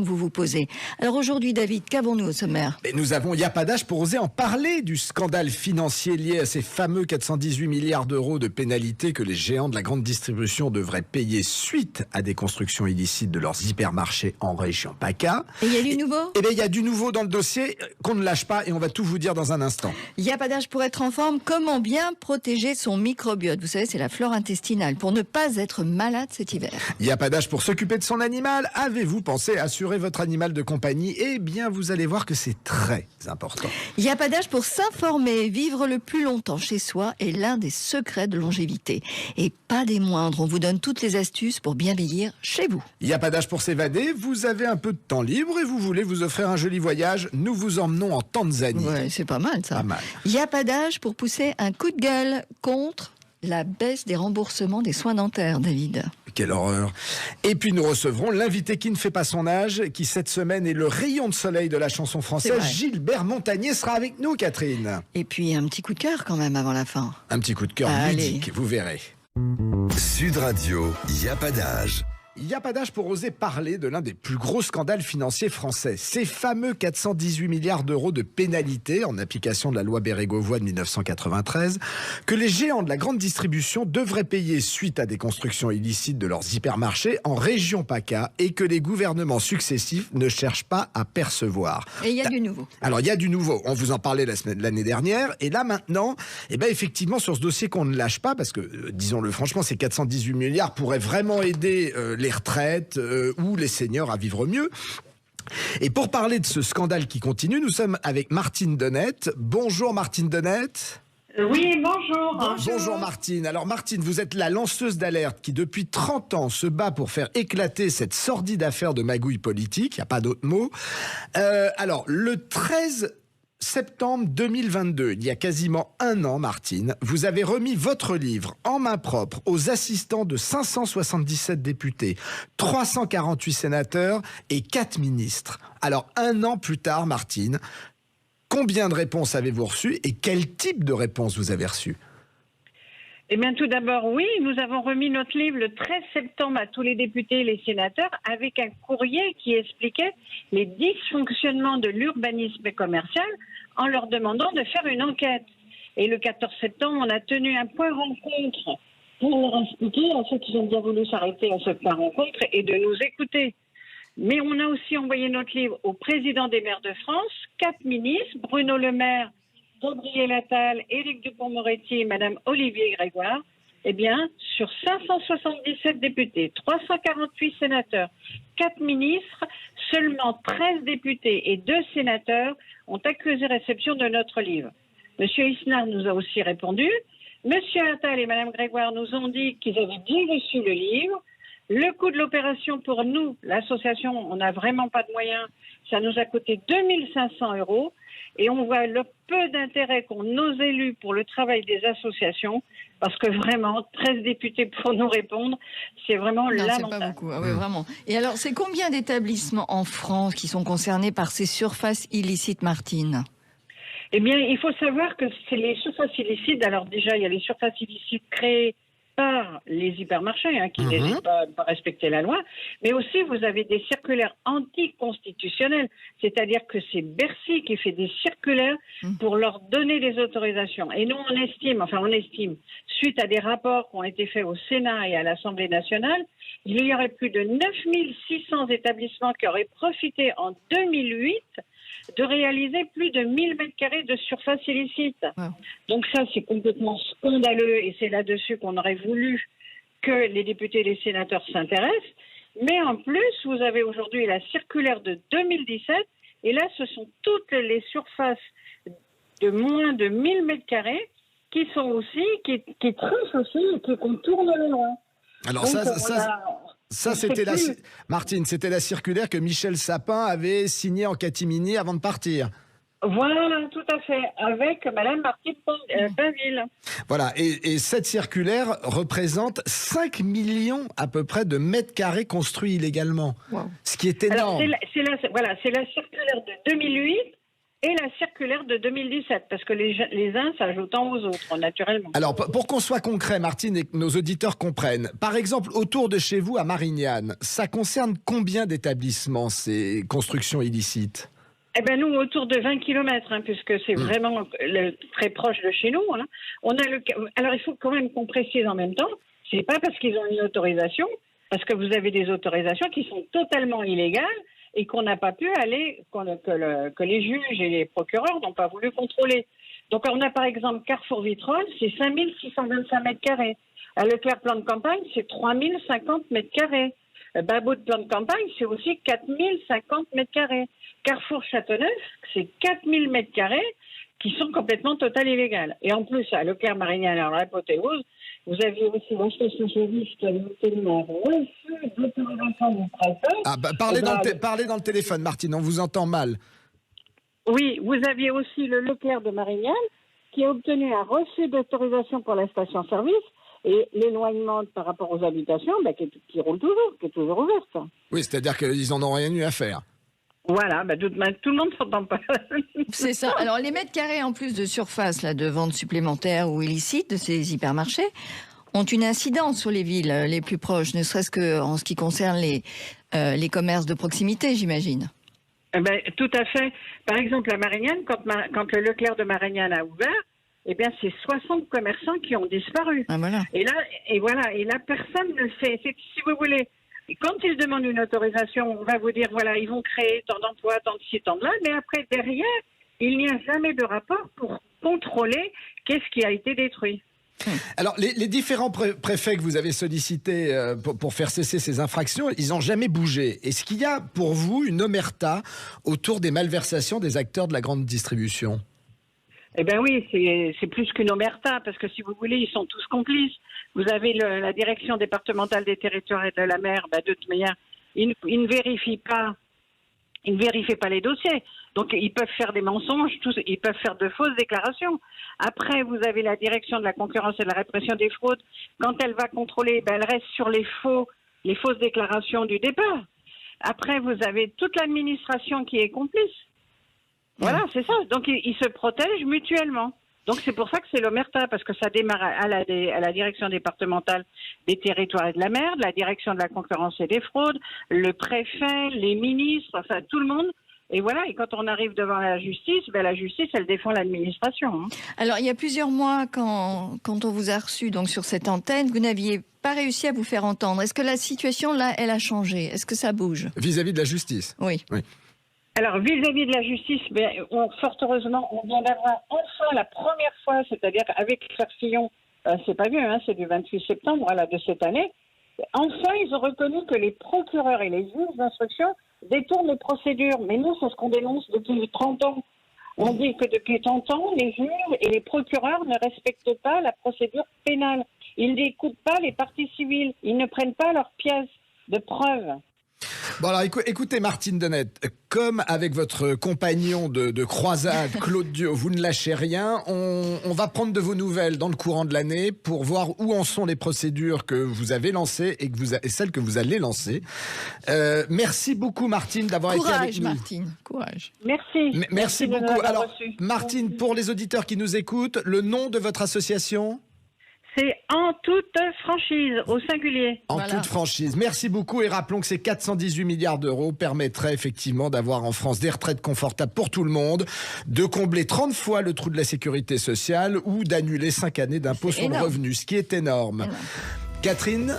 vous vous posez. Alors aujourd'hui, David, qu'avons-nous au sommaire? Et nous avons, il n'y a pas d'âge pour oser en parler du scandale financier lié à ces fameux 418 milliards d'euros de pénalités que les géants de la grande distribution devraient payer suite à des constructions illicites de leurs hypermarchés en région PACA. Et il y a du nouveau? Eh bien, il y a du nouveau dans le dossier qu'on ne lâche pas et on va tout vous dire dans un instant. Il n'y a pas d'âge pour être en forme. Comment bien protéger son microbiote? Vous savez, c'est la flore intestinale pour ne pas être malade cet hiver. Il n'y a pas d'âge pour s'occuper de son animal. Avez-vous pensé à assurer votre animal de compagnie? Eh bien, vous allez voir que c'est très important. Il n'y a pas d'âge pour s'informer. Vivre le plus longtemps chez soi est l'un des secrets de longévité. Et pas des moindres. On vous donne toutes les astuces pour bien vieillir chez vous. Il n'y a pas d'âge pour s'évader. Vous avez un peu de temps libre et vous voulez vous offrir un joli voyage. Nous vous emmenons en Tanzanie. Ouais, c'est pas mal ça. Pas mal. Il n'y a pas d'âge pour pousser un coup de gueule contre la baisse des remboursements des soins dentaires, David. Quelle horreur. Et puis nous recevrons l'invité qui ne fait pas son âge, qui cette semaine est le rayon de soleil de la chanson française. Gilbert Montagnier sera avec nous, Catherine. Et puis un petit coup de cœur quand même avant la fin. Un petit coup de cœur ludique, vous verrez. Sud Radio, il n'y a pas d'âge. Il n'y a pas d'âge pour oser parler de l'un des plus gros scandales financiers français. Ces fameux 418 milliards d'euros de pénalités en application de la loi Bérégovoy de 1993 que les géants de la grande distribution devraient payer suite à des constructions illicites de leurs hypermarchés en région PACA et que les gouvernements successifs ne cherchent pas à percevoir. Et il y a du nouveau. Alors, il y a du nouveau. On vous en parlait l'année dernière. Et là, maintenant, effectivement, sur ce dossier qu'on ne lâche pas, parce que, disons-le franchement, ces 418 milliards pourraient vraiment aider les retraites ou les seniors à vivre mieux. Et pour parler de ce scandale qui continue, nous sommes avec Martine Denette. Bonjour Martine Denette. Oui, bonjour. Bonjour Martine. Alors Martine, vous êtes la lanceuse d'alerte qui depuis 30 ans se bat pour faire éclater cette sordide affaire de magouille politique, il n'y a pas d'autre mot. Alors, le 13 septembre 2022, il y a quasiment un an, Martine, vous avez remis votre livre en main propre aux assistants de 577 députés, 348 sénateurs et 4 ministres. Alors, un an plus tard, Martine, combien de réponses avez-vous reçues et quel type de réponses vous avez reçues? Eh bien, tout d'abord, oui, nous avons remis notre livre le 13 septembre à tous les députés et les sénateurs avec un courrier qui expliquait les dysfonctionnements de l'urbanisme commercial en leur demandant de faire une enquête. Et le 14 septembre, on a tenu un point rencontre pour leur expliquer à ceux qui ont bien voulu s'arrêter à ce point rencontre et de nous écouter. Mais on a aussi envoyé notre livre au président des maires de France, 4 ministres, Bruno Le Maire, Gabriel Attal, Éric Dupond-Moretti et Madame Olivier Grégoire. Eh bien, sur 577 députés, 348 sénateurs, 4 ministres, seulement 13 députés et 2 sénateurs ont accusé réception de notre livre. Monsieur Isnard nous a aussi répondu. Monsieur Attal et Madame Grégoire nous ont dit qu'ils avaient bien reçu le livre. Le coût de l'opération pour nous, l'association, on n'a vraiment pas de moyens, ça nous a coûté 2500 €. Et on voit le peu d'intérêt qu'ont nos élus pour le travail des associations, parce que vraiment, 13 députés pour nous répondre, c'est vraiment lamentable. C'est pas beaucoup, oui, vraiment. Et alors, c'est combien d'établissements en France qui sont concernés par ces surfaces illicites, Martine ? Eh bien, il faut savoir que c'est les surfaces illicites. Alors déjà, il y a les surfaces illicites créées par les hypermarchés qui n'hésitent pas à ne pas respecter la loi, mais aussi vous avez des circulaires anticonstitutionnelles, c'est-à-dire que c'est Bercy qui fait des circulaires pour leur donner des autorisations. Et nous, on estime, suite à des rapports qui ont été faits au Sénat et à l'Assemblée nationale, il y aurait plus de 9600 établissements qui auraient profité en 2008 de réaliser plus de 1000 m² de surface illicite. Wow. Donc ça, c'est complètement scandaleux et c'est là-dessus qu'on aurait voulu que les députés et les sénateurs s'intéressent. Mais en plus, vous avez aujourd'hui la circulaire de 2017 et là, ce sont toutes les surfaces de moins de 1000 m² qui sont aussi, qui trichent aussi et qui contournent la loi. Alors ça, c'était Martine, c'était la circulaire que Michel Sapin avait signée en catimini avant de partir. Voilà, tout à fait, avec Madame Martine Pinville. Voilà, et cette circulaire représente 5 millions à peu près de mètres carrés construits illégalement. Wow. Ce qui est énorme. Alors, c'est la circulaire de 2008 et la circulaire de 2017, parce que les uns s'ajoutant aux autres, naturellement. Alors, pour qu'on soit concret, Martine, et que nos auditeurs comprennent, par exemple, autour de chez vous, à Marignane, ça concerne combien d'établissements, ces constructions illicites ? Eh bien, nous, autour de 20 km, puisque c'est vraiment très proche de chez nous. On a Alors, il faut quand même qu'on précise en même temps, c'est pas parce qu'ils ont une autorisation, parce que vous avez des autorisations qui sont totalement illégales, et qu'on n'a pas pu aller, que les juges et les procureurs n'ont pas voulu contrôler. Donc on a par exemple Carrefour Vitrolles, c'est 5625 mètres carrés. À Leclerc Plan de Campagne, c'est 3050 mètres carrés. Babot de Plan de Campagne, c'est aussi 4050 mètres carrés. Carrefour Châteauneuf, c'est 4000 mètres carrés qui sont complètement total illégales. Et en plus, à Leclerc Marignane, alors l'apothéose, vous aviez aussi l'association service qui avait obtenu un refus d'autorisation du préfet. Parlez dans le téléphone, Martine, on vous entend mal. Oui, vous aviez aussi le Leclerc de Marignane qui a obtenu un refus d'autorisation pour la station-service et l'éloignement par rapport aux habitations qui roule toujours, qui est toujours ouverte. Oui, c'est-à-dire qu'ils n'en ont rien eu à faire. Voilà, tout le monde ne s'entend pas. C'est ça. Alors, les mètres carrés en plus de surface de vente supplémentaire ou illicite de ces hypermarchés ont une incidence sur les villes les plus proches, ne serait-ce qu'en ce qui concerne les commerces de proximité, j'imagine. Tout à fait. Par exemple, à Marignane, quand le Leclerc de Marignane a ouvert, c'est 60 commerçants qui ont disparu. Ah, voilà. Et là, personne ne le fait. Si vous voulez, quand ils demandent une autorisation, on va vous dire, voilà, ils vont créer tant d'emplois, tant de ci, tant de là, mais après, derrière, il n'y a jamais de rapport pour contrôler qu'est-ce qui a été détruit. Alors, les différents préfets que vous avez sollicités pour faire cesser ces infractions, ils n'ont jamais bougé. Est-ce qu'il y a pour vous une omerta autour des malversations des acteurs de la grande distribution ? Eh bien oui, c'est plus qu'une omerta, parce que si vous voulez, ils sont tous complices. Vous avez la direction départementale des territoires et de la mer, de toute manière, ils ne vérifient pas les dossiers. Donc ils peuvent faire des mensonges, ils peuvent faire de fausses déclarations. Après, vous avez la direction de la concurrence et de la répression des fraudes. Quand elle va contrôler, elle reste sur les fausses déclarations du départ. Après, vous avez toute l'administration qui est complice. Voilà, c'est ça. Donc, ils se protègent mutuellement. Donc, c'est pour ça que c'est l'omerta, parce que ça démarre à la direction départementale des territoires et de la mer, la direction de la concurrence et des fraudes, le préfet, les ministres, enfin, tout le monde. Et voilà, et quand on arrive devant la justice, la justice, elle défend l'administration. Alors, il y a plusieurs mois, quand on vous a reçu donc, sur cette antenne, vous n'aviez pas réussi à vous faire entendre. Est-ce que la situation, là, elle a changé ? Est-ce que ça bouge ? Vis-à-vis de la justice ? Oui. Alors, vis-à-vis de la justice, fort heureusement, on vient d'avoir enfin la première fois, c'est-à-dire avec l'affaire Fillon, c'est pas vieux, c'est du 28 septembre de cette année, enfin, ils ont reconnu que les procureurs et les juges d'instruction détournent les procédures. Mais nous, c'est ce qu'on dénonce depuis 30 ans. On dit que depuis 30 ans, les juges et les procureurs ne respectent pas la procédure pénale. Ils n'écoutent pas les parties civiles. Ils ne prennent pas leurs pièces de preuve. Bon alors écoutez Martine Denette, comme avec votre compagnon de croisade Claude Diot, vous ne lâchez rien, on va prendre de vos nouvelles dans le courant de l'année pour voir où en sont les procédures que vous avez lancées et celles que vous allez lancer. Merci beaucoup Martine d'avoir été avec nous. Martine, courage. Merci. Merci beaucoup. Alors reçu. Martine, pour les auditeurs qui nous écoutent, le nom de votre association ? C'est en toute franchise, au singulier. En toute franchise. Merci beaucoup et rappelons que ces 418 milliards d'euros permettraient effectivement d'avoir en France des retraites confortables pour tout le monde, de combler 30 fois le trou de la sécurité sociale ou d'annuler 5 années d'impôt sur le revenu, ce qui est énorme. Catherine ?